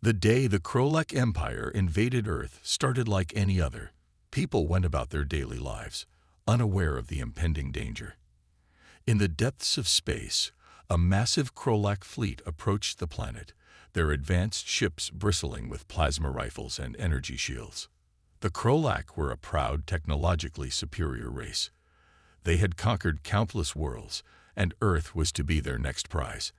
The day the Krolak Empire invaded Earth started like any other. People went about their daily lives, unaware of the impending danger. In the depths of space, a massive Krolak fleet approached the planet, their advanced ships bristling with plasma rifles and energy shields. The Krolak were a proud, technologically superior race. They had conquered countless worlds, and Earth was to be their next prize.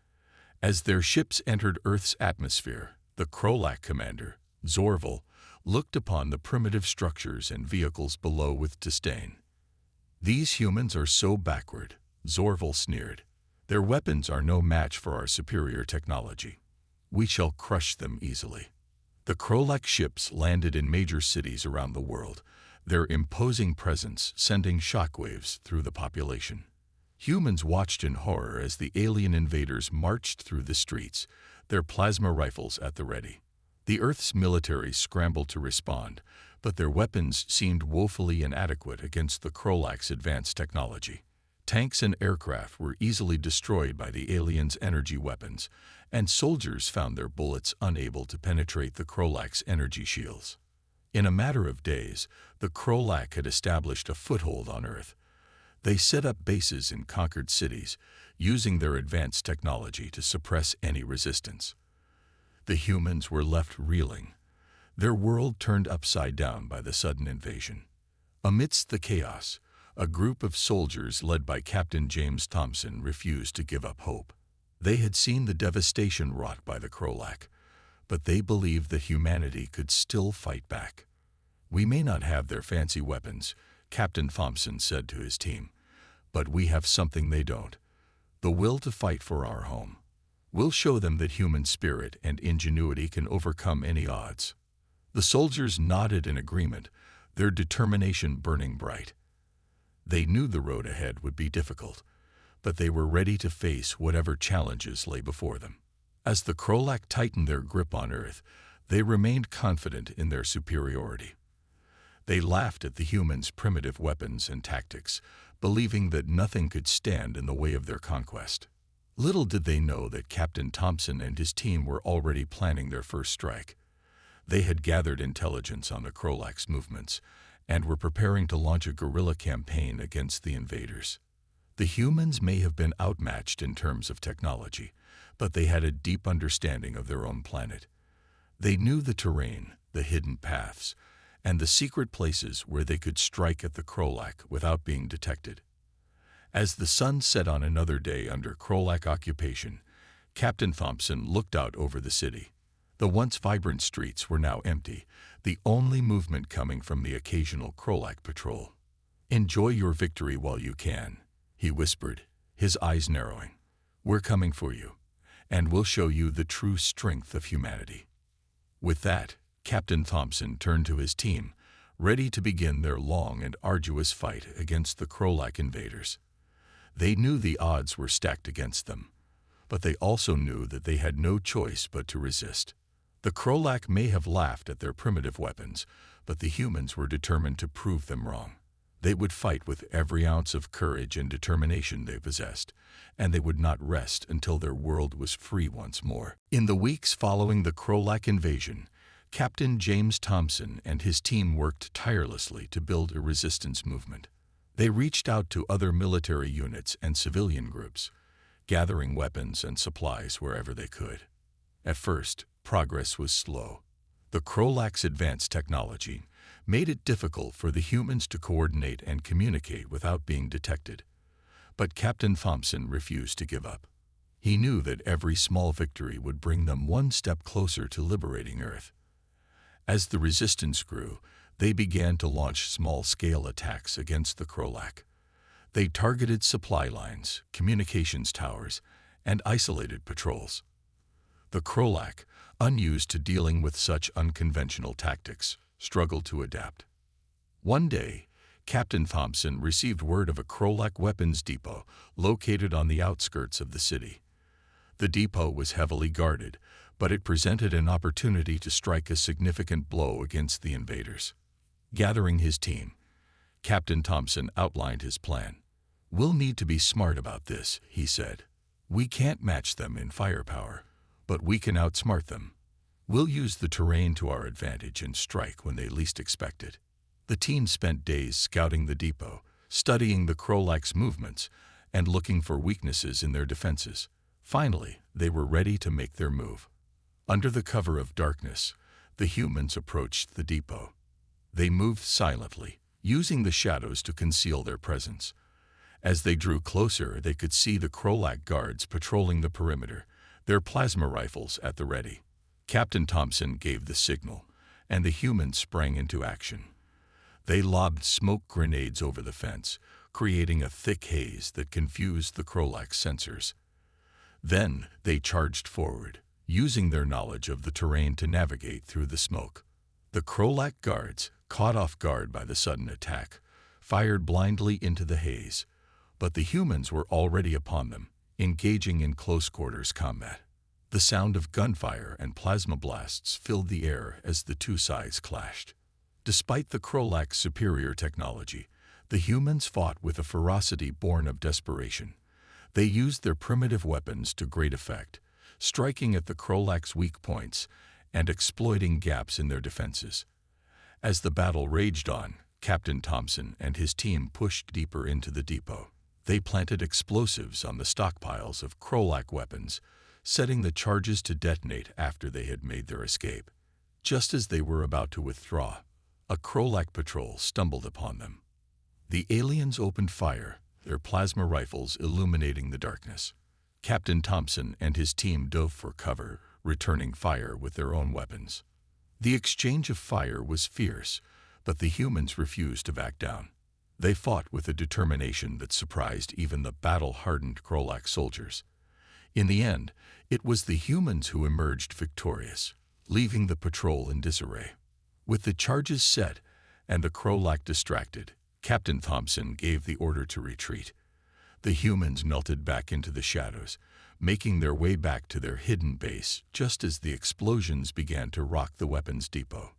As their ships entered Earth's atmosphere, the Krolak commander, Zorval, looked upon the primitive structures and vehicles below with disdain. "These humans are so backward," Zorval sneered. "Their weapons are no match for our superior technology. We shall crush them easily." The Krolak ships landed in major cities around the world, their imposing presence sending shockwaves through the population. Humans watched in horror as the alien invaders marched through the streets, their plasma rifles at the ready. The Earth's military scrambled to respond, but their weapons seemed woefully inadequate against the Krolak's advanced technology. Tanks and aircraft were easily destroyed by the aliens' energy weapons, and soldiers found their bullets unable to penetrate the Krolak's energy shields. In a matter of days, the Krolak had established a foothold on Earth. They set up bases in conquered cities, using their advanced technology to suppress any resistance. The humans were left reeling, their world turned upside down by the sudden invasion. Amidst the chaos, a group of soldiers led by Captain James Thompson refused to give up hope. They had seen the devastation wrought by the Krolak, but they believed that humanity could still fight back. "We may not have their fancy weapons," Captain Thompson said to his team, "but we have something they don't: the will to fight for our home. We'll show them that human spirit and ingenuity can overcome any odds." The soldiers nodded in agreement, their determination burning bright. They knew the road ahead would be difficult, but they were ready to face whatever challenges lay before them. As the Krolak tightened their grip on Earth, they remained confident in their superiority. They laughed at the humans' primitive weapons and tactics, believing that nothing could stand in the way of their conquest. Little did they know that Captain Thompson and his team were already planning their first strike. They had gathered intelligence on the Krolak's movements and were preparing to launch a guerrilla campaign against the invaders. The humans may have been outmatched in terms of technology, but they had a deep understanding of their own planet. They knew the terrain, the hidden paths, and the secret places where they could strike at the Krolak without being detected. As the sun set on another day under Krolak occupation, Captain Thompson looked out over the city. The once vibrant streets were now empty, the only movement coming from the occasional Krolak patrol. "Enjoy your victory while you can," he whispered, his eyes narrowing. "We're coming for you, and we'll show you the true strength of humanity." With that, Captain Thompson turned to his team, ready to begin their long and arduous fight against the Krolak invaders. They knew the odds were stacked against them, but they also knew that they had no choice but to resist. The Krolak may have laughed at their primitive weapons, but the humans were determined to prove them wrong. They would fight with every ounce of courage and determination they possessed, and they would not rest until their world was free once more. In the weeks following the Krolak invasion, Captain James Thompson and his team worked tirelessly to build a resistance movement. They reached out to other military units and civilian groups, gathering weapons and supplies wherever they could. At first, progress was slow. The Krolak's advanced technology made it difficult for the humans to coordinate and communicate without being detected. But Captain Thompson refused to give up. He knew that every small victory would bring them one step closer to liberating Earth. As the resistance grew, they began to launch small-scale attacks against the Krolak. They targeted supply lines, communications towers, and isolated patrols. The Krolak, unused to dealing with such unconventional tactics, struggled to adapt. One day, Captain Thompson received word of a Krolak weapons depot located on the outskirts of the city. The depot was heavily guarded, but it presented an opportunity to strike a significant blow against the invaders. Gathering his team, Captain Thompson outlined his plan. "We'll need to be smart about this," he said. "We can't match them in firepower, but we can outsmart them. We'll use the terrain to our advantage and strike when they least expect it. The team spent days scouting the depot, studying the Krolak's movements, and looking for weaknesses in their defenses. Finally, they were ready to make their move. Under the cover of darkness, the humans approached the depot. They moved silently, using the shadows to conceal their presence. As they drew closer, they could see the Krolak guards patrolling the perimeter, their plasma rifles at the ready. Captain Thompson gave the signal, and the humans sprang into action. They lobbed smoke grenades over the fence, creating a thick haze that confused the Krolak's sensors. Then they charged forward, using their knowledge of the terrain to navigate through the smoke. The Krolak guards, caught off guard by the sudden attack, fired blindly into the haze, but the humans were already upon them, engaging in close-quarters combat. The sound of gunfire and plasma blasts filled the air as the two sides clashed. Despite the Krolak's superior technology, the humans fought with a ferocity born of desperation. They used their primitive weapons to great effect, striking at the Krolak's weak points and exploiting gaps in their defenses. As the battle raged on, Captain Thompson and his team pushed deeper into the depot. They planted explosives on the stockpiles of Krolak weapons, setting the charges to detonate after they had made their escape. Just as they were about to withdraw, a Krolak patrol stumbled upon them. The aliens opened fire, their plasma rifles illuminating the darkness. Captain Thompson and his team dove for cover, returning fire with their own weapons. The exchange of fire was fierce, but the humans refused to back down. They fought with a determination that surprised even the battle-hardened Krolak soldiers. In the end, it was the humans who emerged victorious, leaving the patrol in disarray. With the charges set and the Krolak distracted, Captain Thompson gave the order to retreat. The humans melted back into the shadows, making their way back to their hidden base just as the explosions began to rock the weapons depot.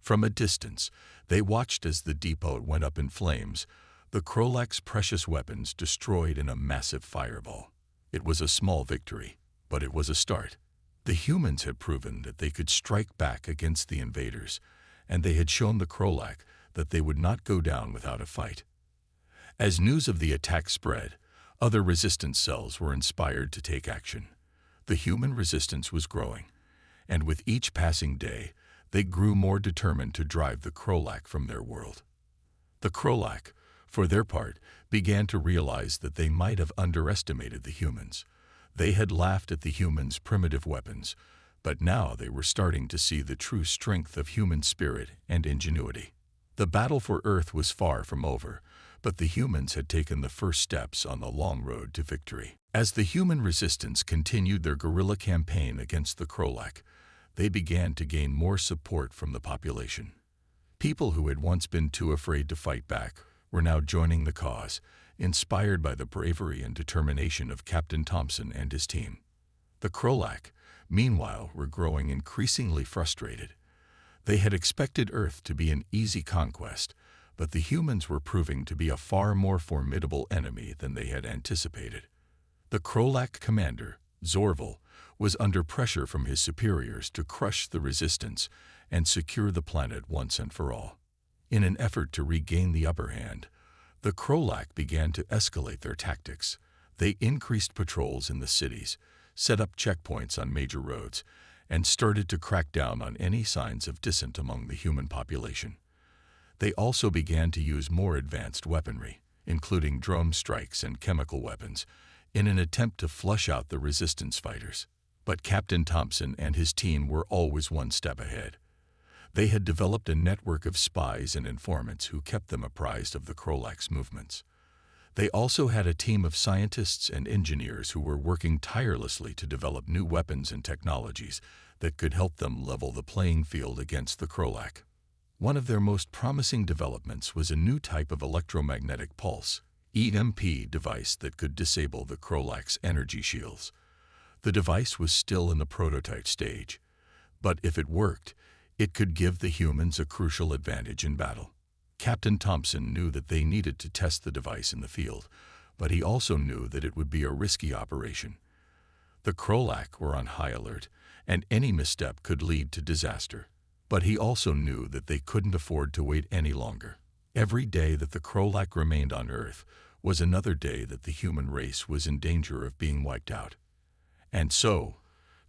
From a distance, they watched as the depot went up in flames, the Krolak's precious weapons destroyed in a massive fireball. It was a small victory, but it was a start. The humans had proven that they could strike back against the invaders, and they had shown the Krolak that they would not go down without a fight. As news of the attack spread, other resistance cells were inspired to take action. The human resistance was growing, and with each passing day, they grew more determined to drive the Krolak from their world. The Krolak, for their part, began to realize that they might have underestimated the humans. They had laughed at the humans' primitive weapons, but now they were starting to see the true strength of human spirit and ingenuity. The battle for Earth was far from over, but the humans had taken the first steps on the long road to victory. As the human resistance continued their guerrilla campaign against the Krolak, they began to gain more support from the population. People who had once been too afraid to fight back were now joining the cause, inspired by the bravery and determination of Captain Thompson and his team. The Krolak, meanwhile, were growing increasingly frustrated. They had expected Earth to be an easy conquest, but the humans were proving to be a far more formidable enemy than they had anticipated. The Krolak commander, Zorval, was under pressure from his superiors to crush the resistance and secure the planet once and for all. In an effort to regain the upper hand, the Krolak began to escalate their tactics. They increased patrols in the cities, set up checkpoints on major roads, and started to crack down on any signs of dissent among the human population. They also began to use more advanced weaponry, including drone strikes and chemical weapons, in an attempt to flush out the resistance fighters. But Captain Thompson and his team were always one step ahead. They had developed a network of spies and informants who kept them apprised of the Krolak's movements. They also had a team of scientists and engineers who were working tirelessly to develop new weapons and technologies that could help them level the playing field against the Krolak. One of their most promising developments was a new type of electromagnetic pulse, EMP device that could disable the Krolak's energy shields. The device was still in the prototype stage, but if it worked, it could give the humans a crucial advantage in battle. Captain Thompson knew that they needed to test the device in the field, but he also knew that it would be a risky operation. The Krolak were on high alert, and any misstep could lead to disaster. But he also knew that they couldn't afford to wait any longer. Every day that the Krolak remained on Earth was another day that the human race was in danger of being wiped out. And so,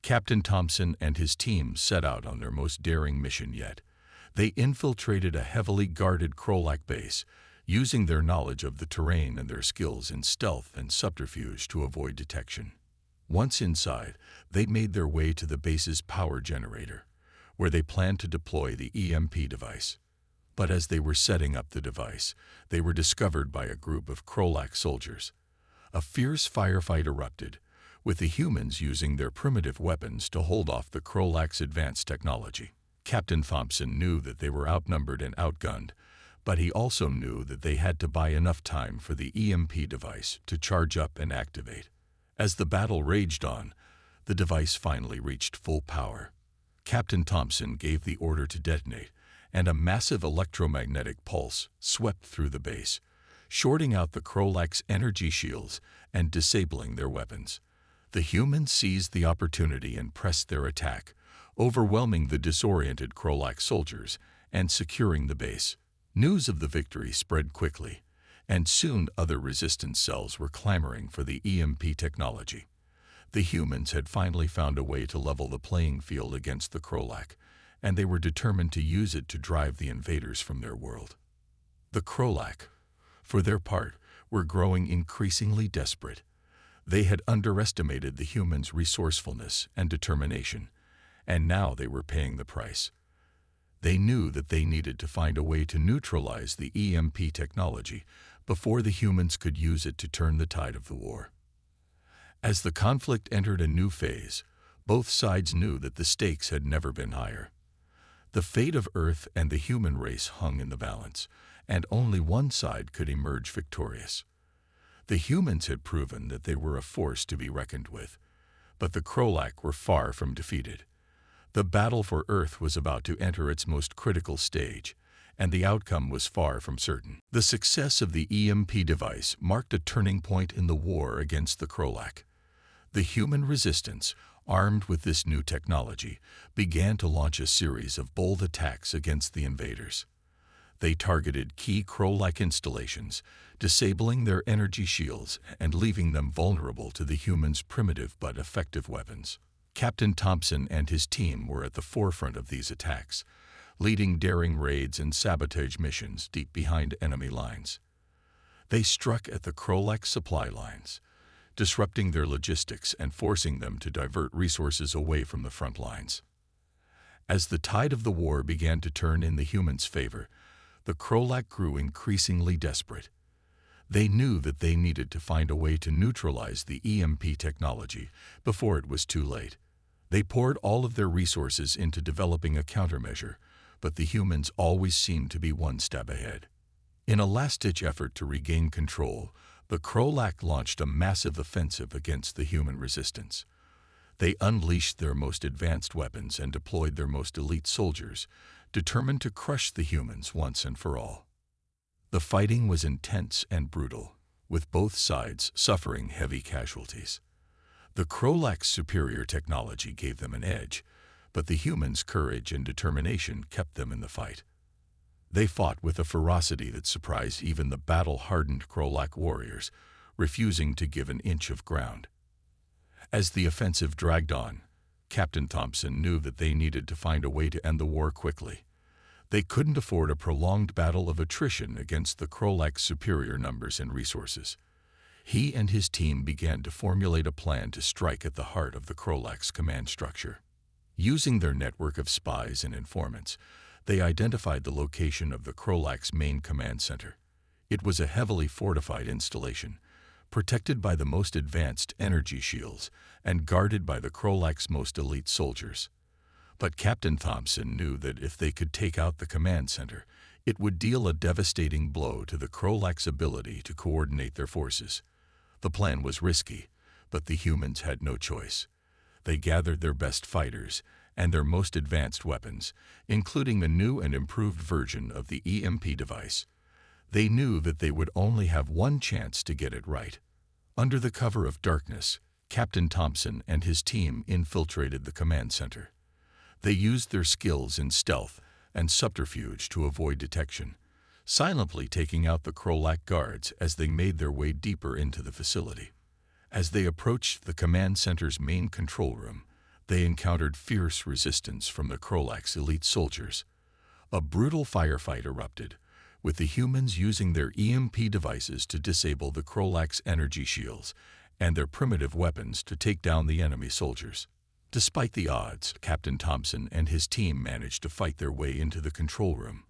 Captain Thompson and his team set out on their most daring mission yet. They infiltrated a heavily guarded Krolak base, using their knowledge of the terrain and their skills in stealth and subterfuge to avoid detection. Once inside, they made their way to the base's power generator, where they planned to deploy the EMP device. But as they were setting up the device, they were discovered by a group of Krolak soldiers. A fierce firefight erupted, with the humans using their primitive weapons to hold off the Krolak's advanced technology. Captain Thompson knew that they were outnumbered and outgunned, but he also knew that they had to buy enough time for the EMP device to charge up and activate. As the battle raged on, the device finally reached full power. Captain Thompson gave the order to detonate, and a massive electromagnetic pulse swept through the base, shorting out the Krolak's energy shields and disabling their weapons. The humans seized the opportunity and pressed their attack, overwhelming the disoriented Krolak soldiers and securing the base. News of the victory spread quickly, and soon other resistance cells were clamoring for the EMP technology. The humans had finally found a way to level the playing field against the Krolak, and they were determined to use it to drive the invaders from their world. The Krolak, for their part, were growing increasingly desperate. They had underestimated the humans' resourcefulness and determination, and now they were paying the price. They knew that they needed to find a way to neutralize the EMP technology before the humans could use it to turn the tide of the war. As the conflict entered a new phase, both sides knew that the stakes had never been higher. The fate of Earth and the human race hung in the balance, and only one side could emerge victorious. The humans had proven that they were a force to be reckoned with, but the Krolak were far from defeated. The battle for Earth was about to enter its most critical stage, and the outcome was far from certain. The success of the EMP device marked a turning point in the war against the Krolak. The human resistance, armed with this new technology, began to launch a series of bold attacks against the invaders. They targeted key Krolak installations, disabling their energy shields and leaving them vulnerable to the humans' primitive but effective weapons. Captain Thompson and his team were at the forefront of these attacks, leading daring raids and sabotage missions deep behind enemy lines. They struck at the Krolak supply lines, disrupting their logistics and forcing them to divert resources away from the front lines. As the tide of the war began to turn in the humans' favor, the Krolak grew increasingly desperate. They knew that they needed to find a way to neutralize the EMP technology before it was too late. They poured all of their resources into developing a countermeasure, but the humans always seemed to be one step ahead. In a last-ditch effort to regain control, the Krolak launched a massive offensive against the human resistance. They unleashed their most advanced weapons and deployed their most elite soldiers, determined to crush the humans once and for all. The fighting was intense and brutal, with both sides suffering heavy casualties. The Krolak's superior technology gave them an edge, but the humans' courage and determination kept them in the fight. They fought with a ferocity that surprised even the battle-hardened Krolak warriors, refusing to give an inch of ground. As the offensive dragged on, Captain Thompson knew that they needed to find a way to end the war quickly. They couldn't afford a prolonged battle of attrition against the Krolak's superior numbers and resources. He and his team began to formulate a plan to strike at the heart of the Krolak's command structure. Using their network of spies and informants, they identified the location of the Krolak's main command center. It was a heavily fortified installation, protected by the most advanced energy shields and guarded by the Krolak's most elite soldiers. But Captain Thompson knew that if they could take out the command center, it would deal a devastating blow to the Krolak's ability to coordinate their forces. The plan was risky, but the humans had no choice. They gathered their best fighters and their most advanced weapons, including the new and improved version of the EMP device. They knew that they would only have one chance to get it right. Under the cover of darkness, Captain Thompson and his team infiltrated the command center. They used their skills in stealth and subterfuge to avoid detection, silently taking out the Krolak guards as they made their way deeper into the facility. As they approached the command center's main control room, they encountered fierce resistance from the Krolak's elite soldiers. A brutal firefight erupted, with the humans using their EMP devices to disable the Krolak's energy shields and their primitive weapons to take down the enemy soldiers. Despite the odds, Captain Thompson and his team managed to fight their way into the control room.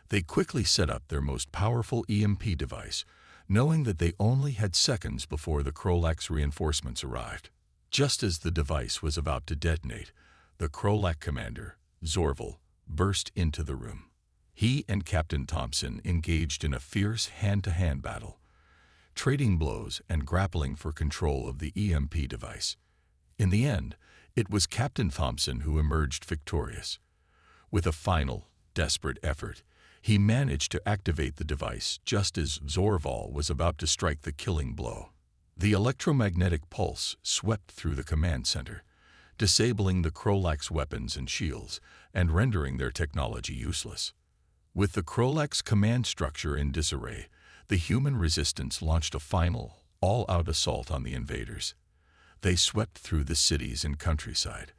They quickly set up their most powerful EMP device, knowing that they only had seconds before the Krolak's reinforcements arrived. Just as the device was about to detonate, the Krolak commander, Zorval, burst into the room. He and Captain Thompson engaged in a fierce hand-to-hand battle, trading blows and grappling for control of the EMP device. In the end, it was Captain Thompson who emerged victorious. With a final, desperate effort, he managed to activate the device just as Zorval was about to strike the killing blow. The electromagnetic pulse swept through the command center, disabling the Krolak's weapons and shields and rendering their technology useless. With the Krolak's command structure in disarray, the human resistance launched a final, all-out assault on the invaders. They swept through the cities and countryside,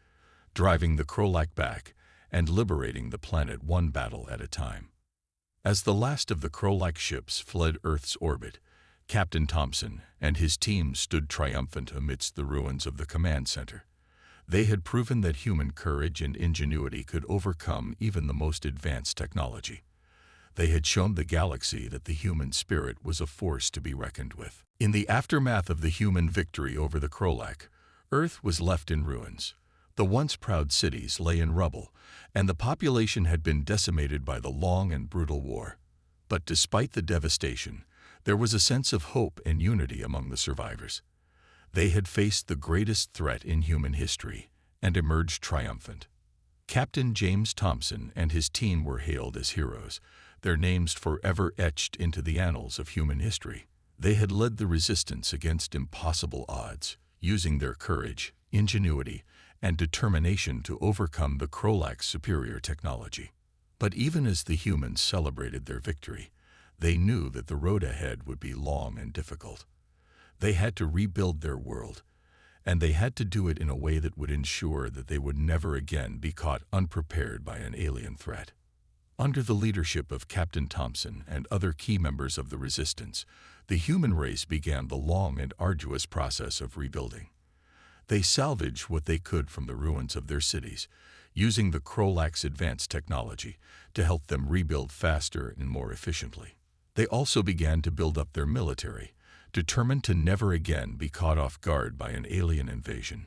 driving the Krolak back and liberating the planet one battle at a time. As the last of the Krolak ships fled Earth's orbit, Captain Thompson and his team stood triumphant amidst the ruins of the command center. They had proven that human courage and ingenuity could overcome even the most advanced technology. They had shown the galaxy that the human spirit was a force to be reckoned with. In the aftermath of the human victory over the Krolak, Earth was left in ruins. The once proud cities lay in rubble, and the population had been decimated by the long and brutal war. But despite the devastation, there was a sense of hope and unity among the survivors. They had faced the greatest threat in human history and emerged triumphant. Captain James Thompson and his team were hailed as heroes, their names forever etched into the annals of human history. They had led the resistance against impossible odds, using their courage, ingenuity, and determination to overcome the Krolak's superior technology. But even as the humans celebrated their victory, they knew that the road ahead would be long and difficult. They had to rebuild their world, and they had to do it in a way that would ensure that they would never again be caught unprepared by an alien threat. Under the leadership of Captain Thompson and other key members of the resistance, the human race began the long and arduous process of rebuilding. They salvaged what they could from the ruins of their cities, using the Krolak's advanced technology to help them rebuild faster and more efficiently. They also began to build up their military, determined to never again be caught off guard by an alien invasion.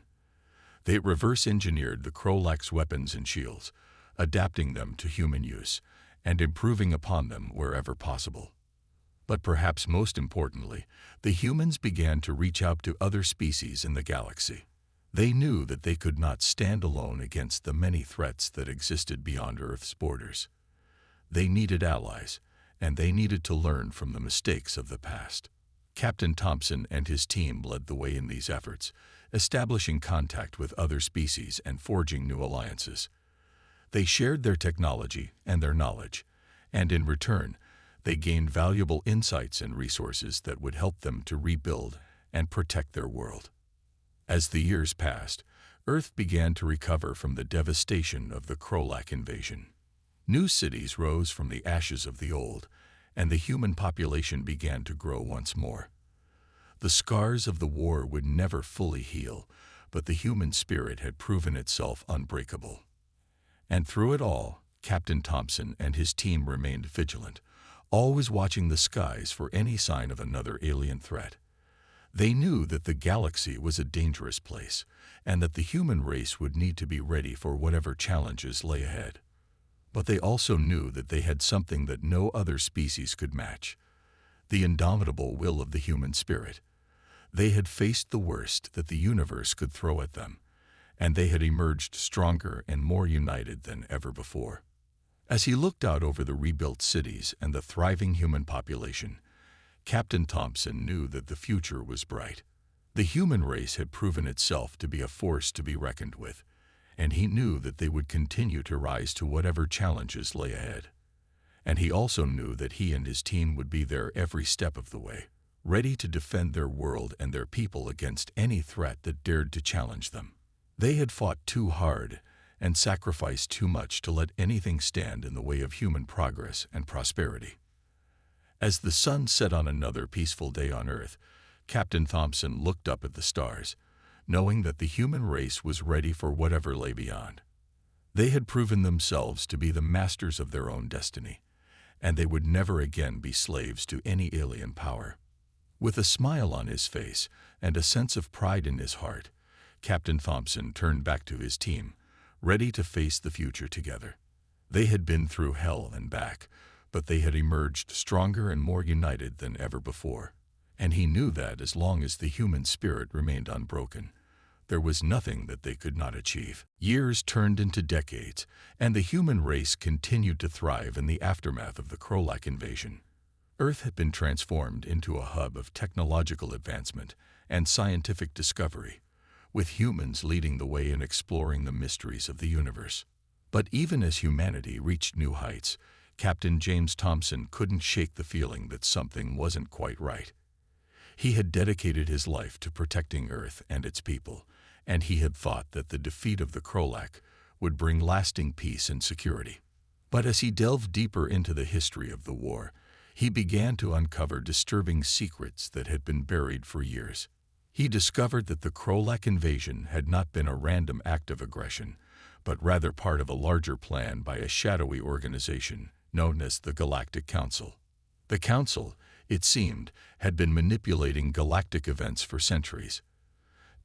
They reverse-engineered the Krolak's weapons and shields, adapting them to human use and improving upon them wherever possible. But perhaps most importantly, the humans began to reach out to other species in the galaxy. They knew that they could not stand alone against the many threats that existed beyond Earth's borders. They needed allies, and they needed to learn from the mistakes of the past. Captain Thompson and his team led the way in these efforts, establishing contact with other species and forging new alliances. They shared their technology and their knowledge, and in return, they gained valuable insights and resources that would help them to rebuild and protect their world. As the years passed, Earth began to recover from the devastation of the Krolak invasion. New cities rose from the ashes of the old, and the human population began to grow once more. The scars of the war would never fully heal, but the human spirit had proven itself unbreakable. And through it all, Captain Thompson and his team remained vigilant, always watching the skies for any sign of another alien threat. They knew that the galaxy was a dangerous place, and that the human race would need to be ready for whatever challenges lay ahead. But they also knew that they had something that no other species could match: the indomitable will of the human spirit. They had faced the worst that the universe could throw at them, and they had emerged stronger and more united than ever before. As he looked out over the rebuilt cities and the thriving human population, Captain Thompson knew that the future was bright. The human race had proven itself to be a force to be reckoned with, and he knew that they would continue to rise to whatever challenges lay ahead. And he also knew that he and his team would be there every step of the way, ready to defend their world and their people against any threat that dared to challenge them. They had fought too hard and sacrificed too much to let anything stand in the way of human progress and prosperity. As the sun set on another peaceful day on Earth, Captain Thompson looked up at the stars, knowing that the human race was ready for whatever lay beyond. They had proven themselves to be the masters of their own destiny, and they would never again be slaves to any alien power. With a smile on his face and a sense of pride in his heart, Captain Thompson turned back to his team, ready to face the future together. They had been through hell and back, but they had emerged stronger and more united than ever before. And he knew that as long as the human spirit remained unbroken, there was nothing that they could not achieve. Years turned into decades, and the human race continued to thrive in the aftermath of the Krolak invasion. Earth had been transformed into a hub of technological advancement and scientific discovery, with humans leading the way in exploring the mysteries of the universe. But even as humanity reached new heights, Captain James Thompson couldn't shake the feeling that something wasn't quite right. He had dedicated his life to protecting Earth and its people, and he had thought that the defeat of the Krolak would bring lasting peace and security. But as he delved deeper into the history of the war, he began to uncover disturbing secrets that had been buried for years. He discovered that the Krolak invasion had not been a random act of aggression, but rather part of a larger plan by a shadowy organization known as the Galactic Council. The Council, it seemed, had been manipulating galactic events for centuries,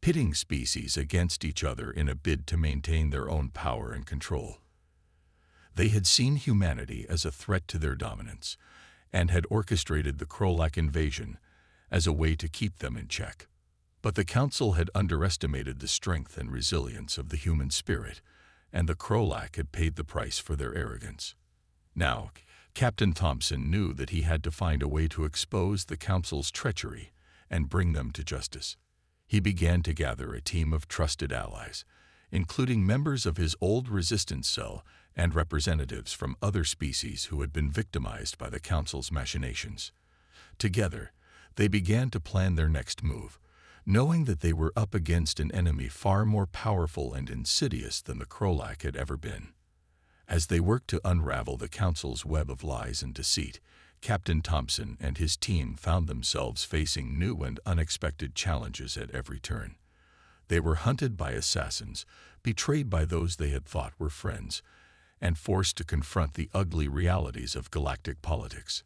pitting species against each other in a bid to maintain their own power and control. They had seen humanity as a threat to their dominance, and had orchestrated the Krolak invasion as a way to keep them in check. But the Council had underestimated the strength and resilience of the human spirit, and the Krolak had paid the price for their arrogance. Now, Captain Thompson knew that he had to find a way to expose the Council's treachery and bring them to justice. He began to gather a team of trusted allies, including members of his old resistance cell and representatives from other species who had been victimized by the Council's machinations. Together, they began to plan their next move, knowing that they were up against an enemy far more powerful and insidious than the Krolak had ever been. As they worked to unravel the Council's web of lies and deceit, Captain Thompson and his team found themselves facing new and unexpected challenges at every turn. They were hunted by assassins, betrayed by those they had thought were friends, and forced to confront the ugly realities of galactic politics.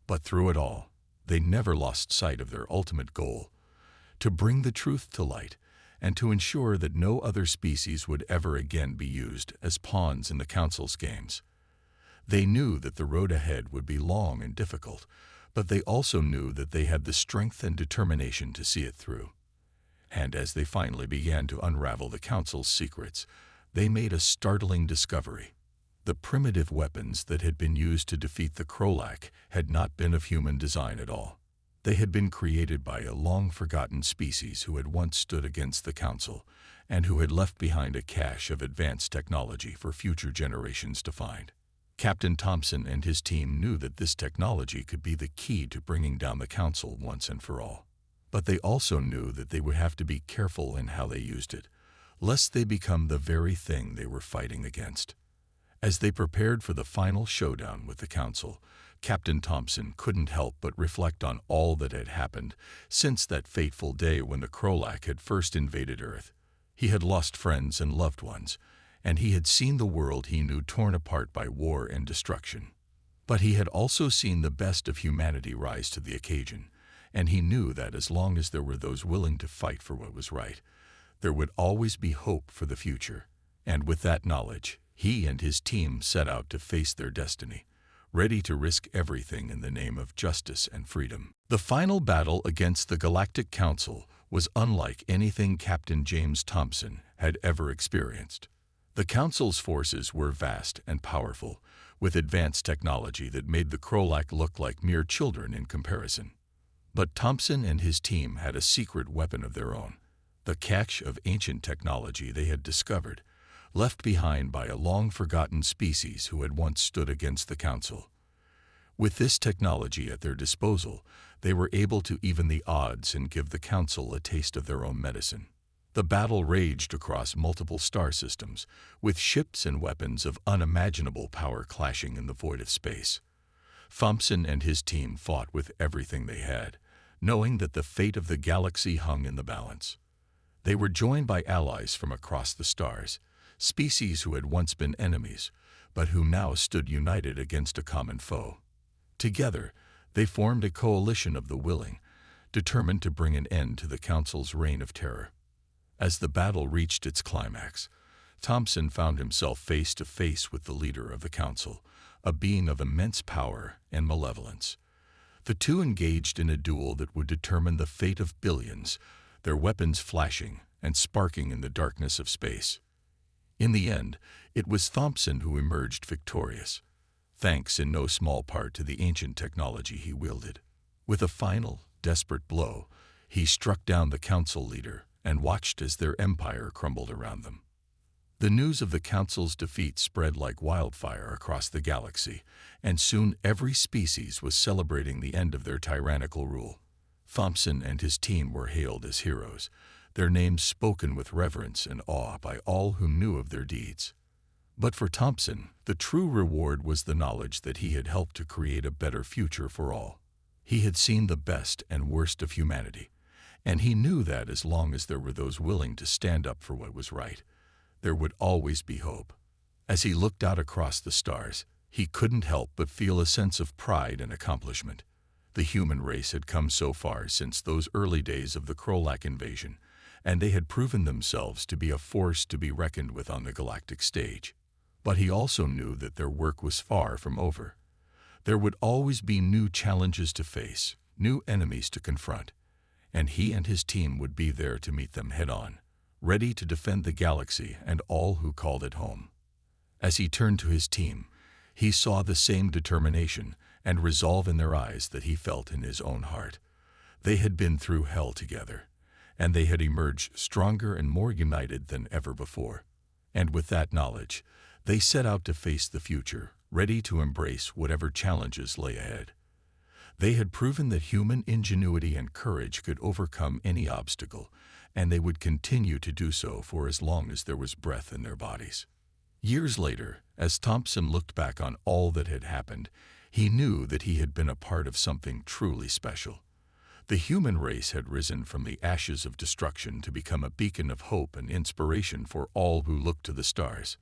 But through it all, they never lost sight of their ultimate goal: to bring the truth to light, and to ensure that no other species would ever again be used as pawns in the Council's games. They knew that the road ahead would be long and difficult, but they also knew that they had the strength and determination to see it through. And as they finally began to unravel the Council's secrets, they made a startling discovery. The primitive weapons that had been used to defeat the Krolak had not been of human design at all. They had been created by a long-forgotten species who had once stood against the Council and who had left behind a cache of advanced technology for future generations to find. Captain Thompson and his team knew that this technology could be the key to bringing down the Council once and for all. But they also knew that they would have to be careful in how they used it, lest they become the very thing they were fighting against. As they prepared for the final showdown with the Council, Captain Thompson couldn't help but reflect on all that had happened since that fateful day when the Krolak had first invaded Earth. He had lost friends and loved ones, and he had seen the world he knew torn apart by war and destruction. But he had also seen the best of humanity rise to the occasion, and he knew that as long as there were those willing to fight for what was right, there would always be hope for the future. And with that knowledge, he and his team set out to face their destiny, ready to risk everything in the name of justice and freedom. The final battle against the Galactic Council was unlike anything Captain James Thompson had ever experienced. The Council's forces were vast and powerful, with advanced technology that made the Krolak look like mere children in comparison. But Thompson and his team had a secret weapon of their own, the cache of ancient technology they had discovered, left behind by a long-forgotten species who had once stood against the Council. With this technology at their disposal, they were able to even the odds and give the Council a taste of their own medicine. The battle raged across multiple star systems, with ships and weapons of unimaginable power clashing in the void of space. Thompson and his team fought with everything they had, knowing that the fate of the galaxy hung in the balance. They were joined by allies from across the stars, species who had once been enemies, but who now stood united against a common foe. Together, they formed a coalition of the willing, determined to bring an end to the Council's reign of terror. As the battle reached its climax, Thompson found himself face to face with the leader of the Council, a being of immense power and malevolence. The two engaged in a duel that would determine the fate of billions, their weapons flashing and sparking in the darkness of space. In the end, it was Thompson who emerged victorious, thanks in no small part to the ancient technology he wielded. With a final, desperate blow, he struck down the Council leader and watched as their empire crumbled around them. The news of the Council's defeat spread like wildfire across the galaxy, and soon every species was celebrating the end of their tyrannical rule. Thompson and his team were hailed as heroes, their names spoken with reverence and awe by all who knew of their deeds. But for Thompson, the true reward was the knowledge that he had helped to create a better future for all. He had seen the best and worst of humanity, and he knew that as long as there were those willing to stand up for what was right, there would always be hope. As he looked out across the stars, he couldn't help but feel a sense of pride and accomplishment. The human race had come so far since those early days of the Krolak invasion, and they had proven themselves to be a force to be reckoned with on the galactic stage. But he also knew that their work was far from over. There would always be new challenges to face, new enemies to confront, and he and his team would be there to meet them head-on, ready to defend the galaxy and all who called it home. As he turned to his team, he saw the same determination and resolve in their eyes that he felt in his own heart. They had been through hell together, and they had emerged stronger and more united than ever before. And with that knowledge, they set out to face the future, ready to embrace whatever challenges lay ahead. They had proven that human ingenuity and courage could overcome any obstacle, and they would continue to do so for as long as there was breath in their bodies. Years later, as Thompson looked back on all that had happened, he knew that he had been a part of something truly special. The human race had risen from the ashes of destruction to become a beacon of hope and inspiration for all who looked to the stars.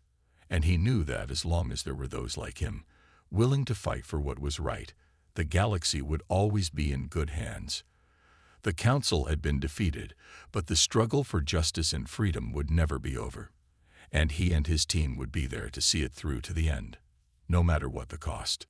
And he knew that as long as there were those like him, willing to fight for what was right, the galaxy would always be in good hands. The Council had been defeated, but the struggle for justice and freedom would never be over. And he and his team would be there to see it through to the end, no matter what the cost.